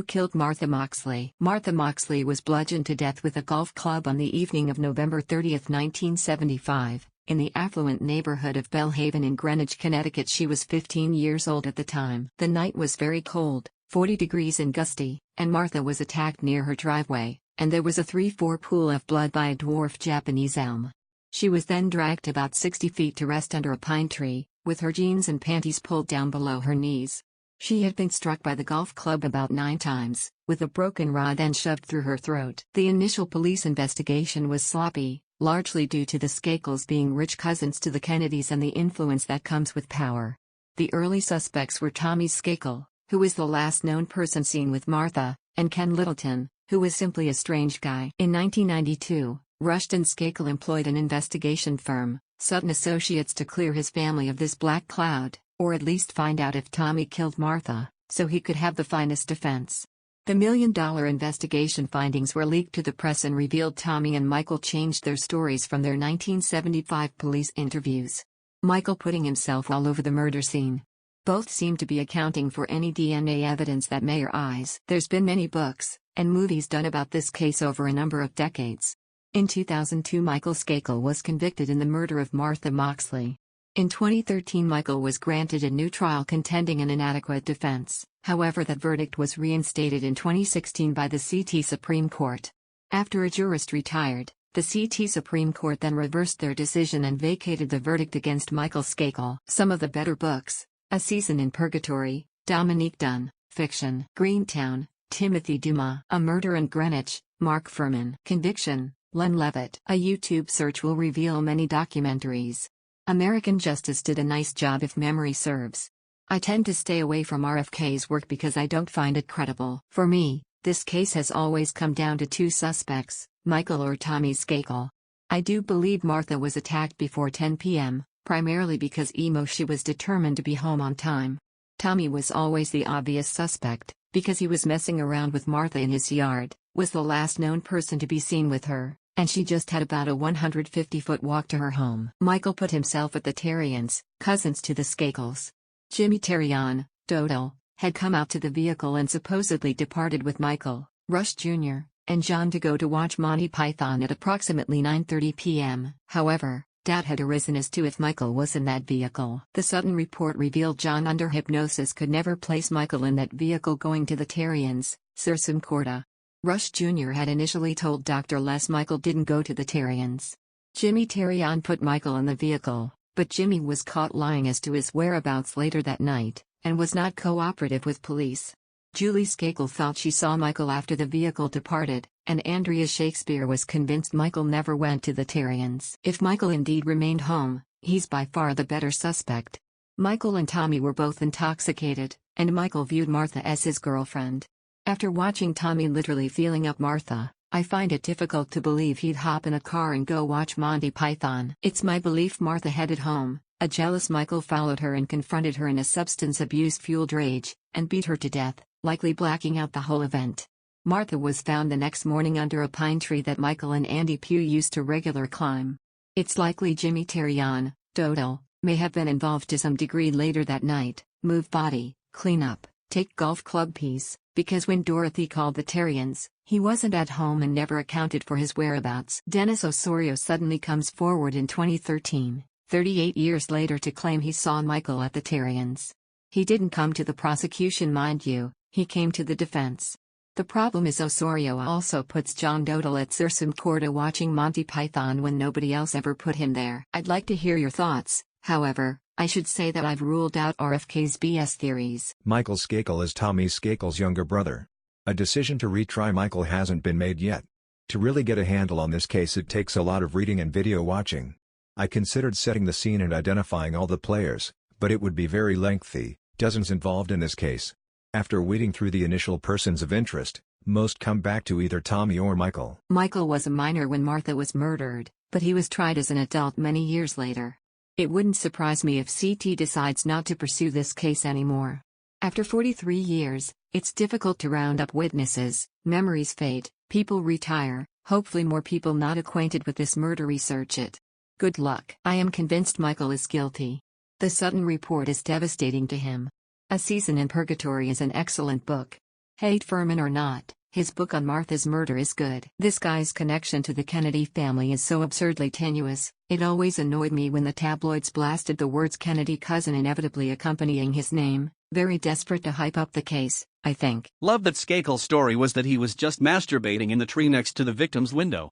Who killed Martha Moxley? Martha Moxley was bludgeoned to death with a golf club on the evening of November 30, 1975, in the affluent neighborhood of Bellhaven in Greenwich, Connecticut. She was 15 years old at the time. The night was very cold, 40 degrees and gusty, and Martha was attacked near her driveway, and there was a 3-4 pool of blood by a dwarf Japanese elm. She was then dragged about 60 feet to rest under a pine tree, with her jeans and panties pulled down below her knees. She had been struck by the golf club about 9 times, with a broken rod then shoved through her throat. The initial police investigation was sloppy, largely due to the Skakels being rich cousins to the Kennedys and the influence that comes with power. The early suspects were Tommy Skakel, who was the last known person seen with Martha, and Ken Littleton, who was simply a strange guy. In 1992, Rushton Skakel employed an investigation firm, Sutton Associates, to clear his family of this black cloud, or at least find out if Tommy killed Martha, so he could have the finest defense. The $1 million investigation findings were leaked to the press and revealed Tommy and Michael changed their stories from their 1975 police interviews. Michael putting himself all over the murder scene. Both seem to be accounting for any DNA evidence that may arise. There's been many books and movies done about this case over a number of decades. In 2002, Michael Skakel was convicted in the murder of Martha Moxley. In 2013, Michael was granted a new trial contending an inadequate defense. However, that verdict was reinstated in 2016 by the CT Supreme Court. After a jurist retired, the CT Supreme Court then reversed their decision and vacated the verdict against Michael Skakel. Some of the better books: A Season in Purgatory, Dominique Dunn, fiction; Greentown, Timothy Dumas; A Murder in Greenwich, Mark Furman; Conviction, Len Levitt. A YouTube search will reveal many documentaries. American Justice did a nice job if memory serves. I tend to stay away from RFK's work because I don't find it credible. For me, this case has always come down to 2 suspects, Michael or Tommy Skakel. I do believe Martha was attacked before 10 p.m., primarily because she was determined to be home on time. Tommy was always the obvious suspect, because he was messing around with Martha in his yard, was the last known person to be seen with her, and she just had about a 150-foot walk to her home. Michael put himself at the Terrians, cousins to the Skakels. Jimmy Terrian, Dodo, had come out to the vehicle and supposedly departed with Michael, Rush Jr., and John to go to watch Monty Python at approximately 9:30 p.m. However, doubt had arisen as to if Michael was in that vehicle. The Sutton report revealed John under hypnosis could never place Michael in that vehicle going to the Terrians, Sursum Corda. Rush Jr. had initially told Dr. Les Michael didn't go to the Terrians. Jimmy Terrian put Michael in the vehicle, but Jimmy was caught lying as to his whereabouts later that night, and was not cooperative with police. Julie Skakel thought she saw Michael after the vehicle departed, and Andrea Shakespeare was convinced Michael never went to the Terrians. If Michael indeed remained home, he's by far the better suspect. Michael and Tommy were both intoxicated, and Michael viewed Martha as his girlfriend. After watching Tommy literally feeling up Martha, I find it difficult to believe he'd hop in a car and go watch Monty Python. It's my belief Martha headed home. A jealous Michael followed her and confronted her in a substance abuse-fueled rage, and beat her to death, likely blacking out the whole event. Martha was found the next morning under a pine tree that Michael and Andy Pugh used to regular climb. It's likely Jimmy Terrian, Dodo, may have been involved to some degree later that night, move body, clean up, take golf club piece, because when Dorothy called the Terrians, he wasn't at home and never accounted for his whereabouts. Dennis Osorio suddenly comes forward in 2013, 38 years later, to claim he saw Michael at the Terrians. He didn't come to the prosecution, mind you, he came to the defense. The problem is Osorio also puts John Dodal at Sursum Corda watching Monty Python when nobody else ever put him there. I'd like to hear your thoughts. However, I should say that I've ruled out RFK's BS theories. Michael Skakel is Tommy Skakel's younger brother. A decision to retry Michael hasn't been made yet. To really get a handle on this case, it takes a lot of reading and video watching. I considered setting the scene and identifying all the players, but it would be very lengthy, dozens involved in this case. After weeding through the initial persons of interest, most come back to either Tommy or Michael. Michael was a minor when Martha was murdered, but he was tried as an adult many years later. It wouldn't surprise me if CT decides not to pursue this case anymore. After 43 years, it's difficult to round up witnesses, memories fade, people retire, hopefully more people not acquainted with this murder research it. Good luck. I am convinced Michael is guilty. The Sutton report is devastating to him. A Season in Purgatory is an excellent book. Hate Furman or not, his book on Martha's murder is good. This guy's connection to the Kennedy family is so absurdly tenuous, it always annoyed me when the tabloids blasted the words Kennedy cousin inevitably accompanying his name, very desperate to hype up the case, I think. Love that Skakel's story was that he was just masturbating in the tree next to the victim's window.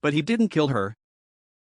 But he didn't kill her.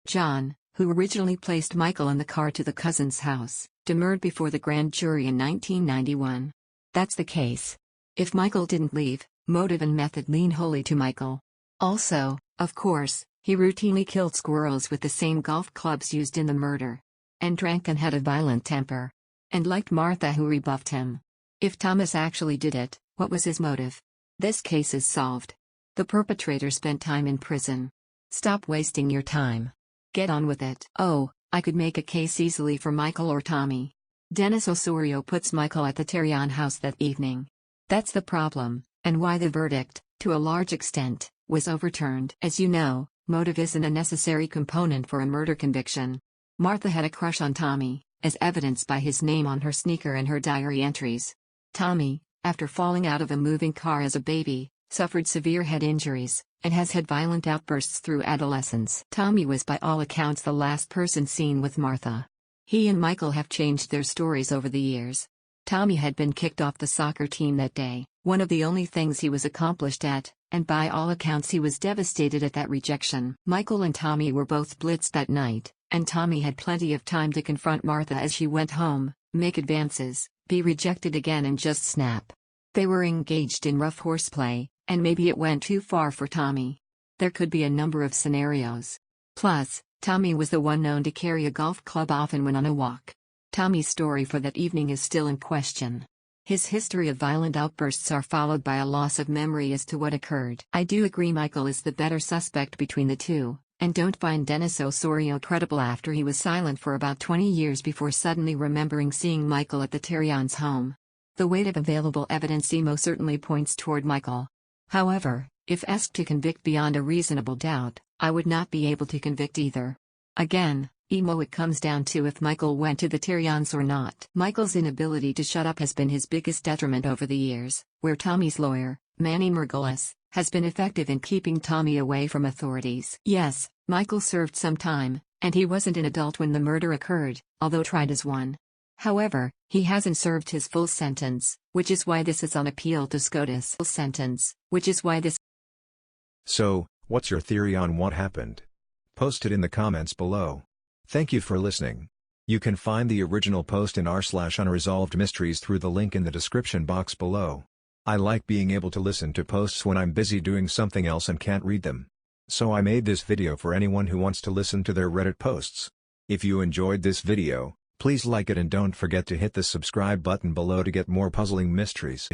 John, who originally placed Michael in the car to the cousin's house, demurred before the grand jury in 1991. That's the case. If Michael didn't leave, motive and method lean wholly to Michael. Also, of course, he routinely killed squirrels with the same golf clubs used in the murder. And drank and had a violent temper. And liked Martha, who rebuffed him. If Thomas actually did it, what was his motive? This case is solved. The perpetrator spent time in prison. Stop wasting your time. Get on with it. Oh, I could make a case easily for Michael or Tommy. Dennis Osorio puts Michael at the Terrion house that evening. That's the problem, and why the verdict, to a large extent, was overturned. As you know, motive isn't a necessary component for a murder conviction. Martha had a crush on Tommy, as evidenced by his name on her sneaker and her diary entries. Tommy, after falling out of a moving car as a baby, suffered severe head injuries, and has had violent outbursts through adolescence. Tommy was by all accounts the last person seen with Martha. He and Michael have changed their stories over the years. Tommy had been kicked off the soccer team that day, one of the only things he was accomplished at, and by all accounts he was devastated at that rejection. Michael and Tommy were both blitzed that night, and Tommy had plenty of time to confront Martha as she went home, make advances, be rejected again and just snap. They were engaged in rough horseplay, and maybe it went too far for Tommy. There could be a number of scenarios. Plus, Tommy was the one known to carry a golf club often when on a walk. Tommy's story for that evening is still in question. His history of violent outbursts are followed by a loss of memory as to what occurred. I do agree Michael is the better suspect between the two, and don't find Dennis Osorio credible after he was silent for about 20 years before suddenly remembering seeing Michael at the Terrion's home. The weight of available evidence Emo certainly points toward Michael. However, if asked to convict beyond a reasonable doubt, I would not be able to convict either. Again, Emo, it comes down to if Michael went to the Terrions or not. Michael's inability to shut up has been his biggest detriment over the years, where Tommy's lawyer, Manny Margolis, has been effective in keeping Tommy away from authorities. Yes, Michael served some time, and he wasn't an adult when the murder occurred, although tried as one. However, he hasn't served his full sentence, which is why this is on appeal to SCOTUS. So, what's your theory on what happened? Post it in the comments below. Thank you for listening. You can find the original post in r/unresolved mysteries through the link in the description box below. I like being able to listen to posts when I'm busy doing something else and can't read them. So I made this video for anyone who wants to listen to their Reddit posts. If you enjoyed this video, please like it and don't forget to hit the subscribe button below to get more puzzling mysteries.